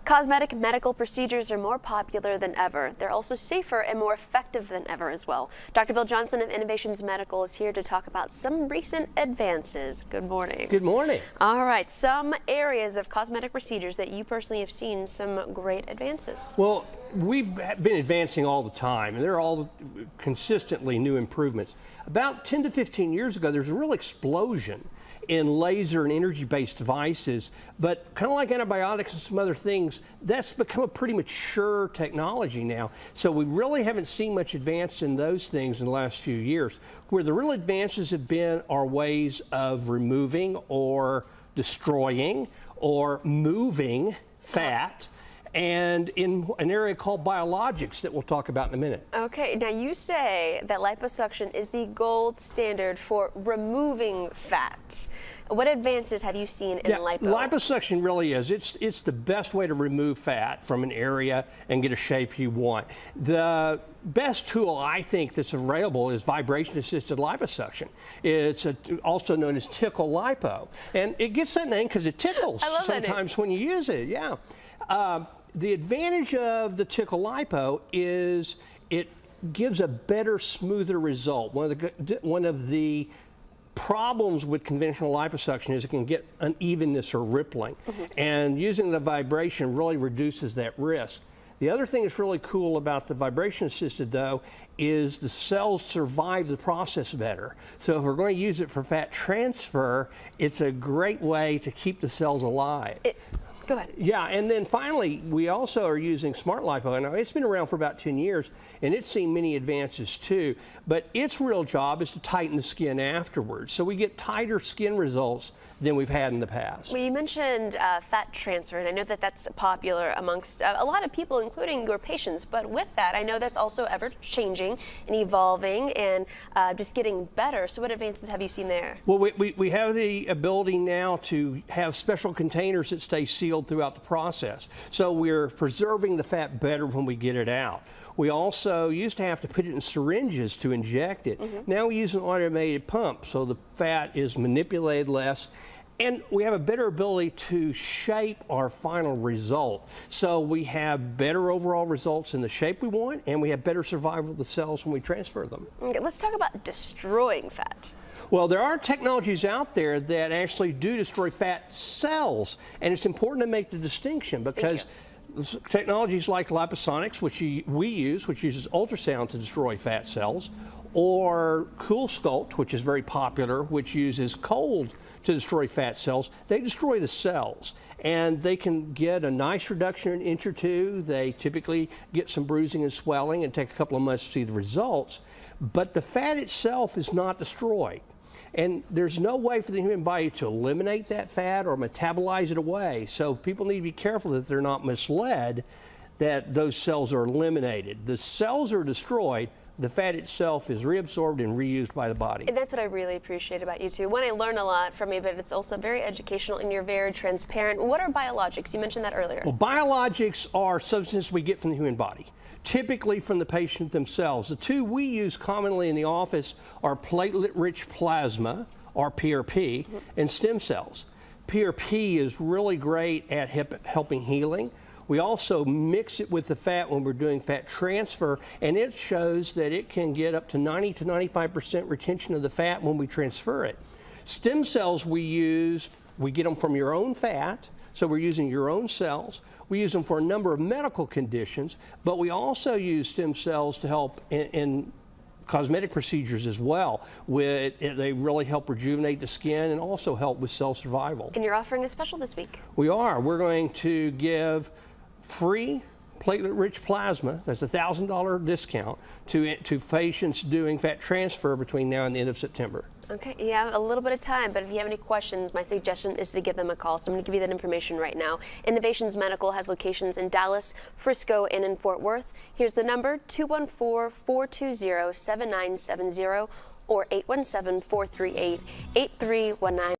Cosmetic medical procedures are more popular than ever. They're also safer and more effective than ever as well. Dr. Bill Johnson of Innovations Medical is here to talk about some recent advances. Good morning. Good morning. All right, some areas of cosmetic procedures that you personally have seen some great advances. Well, we've been advancing all the time, and they're all consistently new improvements. About 10 to 15 years ago, there's a real explosion in laser and energy-based devices, but kind of like antibiotics and some other things, that's become a pretty mature technology now. So we really haven't seen much advance in those things in the last few years. Where the real advances have been are ways of removing or destroying or moving fat, and in an area called Biologics that we'll talk about in a minute. Okay, now you say that liposuction is the gold standard for removing fat. What advances have you seen in lipo? Liposuction really is. It's the best way to remove fat from an area and get a shape you want. The best tool I think that's available is vibration-assisted liposuction. It's also known as Tickle Lipo, and it gets that name because it tickles sometimes when you use it. Yeah. The advantage of the Tickle Lipo is it gives a better, smoother result. One of the problems with conventional liposuction is it can get unevenness or rippling, and using the vibration really reduces that risk. The other thing that's really cool about the vibration assisted though is the cells survive the process better. So if we're going to use it for fat transfer, it's a great way to keep the cells alive. Go ahead. Yeah, and then finally, we also are using Smart Lipo. Now, it's been around for about 10 years, and it's seen many advances too, but its real job is to tighten the skin afterwards. So we get tighter skin results than we've had in the past. Well, you mentioned fat transfer, and I know that that's popular amongst a lot of people, including your patients, but with that, I know that's also ever-changing and evolving and just getting better. So what advances have you seen there? Well, we have the ability now to have special containers that stay sealed throughout the process. So we're preserving the fat better when we get it out. We also used to have to put it in syringes to inject it. Now we use an automated pump, so the fat is manipulated less, and we have a better ability to shape our final result. So we have better overall results in the shape we want, and we have better survival of the cells when we transfer them. Okay, let's talk about destroying fat. Well, there are technologies out there that actually do destroy fat cells, and it's important to make the distinction because technologies like liposonics, which we use, which uses ultrasound to destroy fat cells, or Cool Sculpt, which is very popular, which uses cold to destroy fat cells, they destroy the cells. And they can get a nice reduction in an inch or two. They typically get some bruising and swelling and take a couple of months to see the results. But the fat itself is not destroyed. And there's no way for the human body to eliminate that fat or metabolize it away. So people need to be careful that they're not misled that those cells are eliminated. The cells are destroyed. The fat itself is reabsorbed and reused by the body. And that's what I really appreciate about you too. One, I learn a lot from you, but it's also very educational and you're very transparent. What are biologics? You mentioned that earlier. Well, biologics are substances we get from the human body, typically from the patient themselves. The two we use commonly in the office are platelet-rich plasma, or PRP, and stem cells. PRP is really great at helping healing. We also mix it with the fat when we're doing fat transfer, and it shows that it can get up to 90 to 95% retention of the fat when we transfer it. Stem cells we use, we get them from your own fat, so we're using your own cells. We use them for a number of medical conditions, but we also use stem cells to help in cosmetic procedures as well. They really help rejuvenate the skin and also help with cell survival. And you're offering a special this week. We are. We're going to give free platelet-rich plasma, that's a $1,000 discount, to patients doing fat transfer between now and the end of September. Okay, you have a little bit of time, but if you have any questions, my suggestion is to give them a call. So I'm going to give you that information right now. Innovations Medical has locations in Dallas, Frisco, and in Fort Worth. Here's the number, 214-420-7970 or 817-438-8319.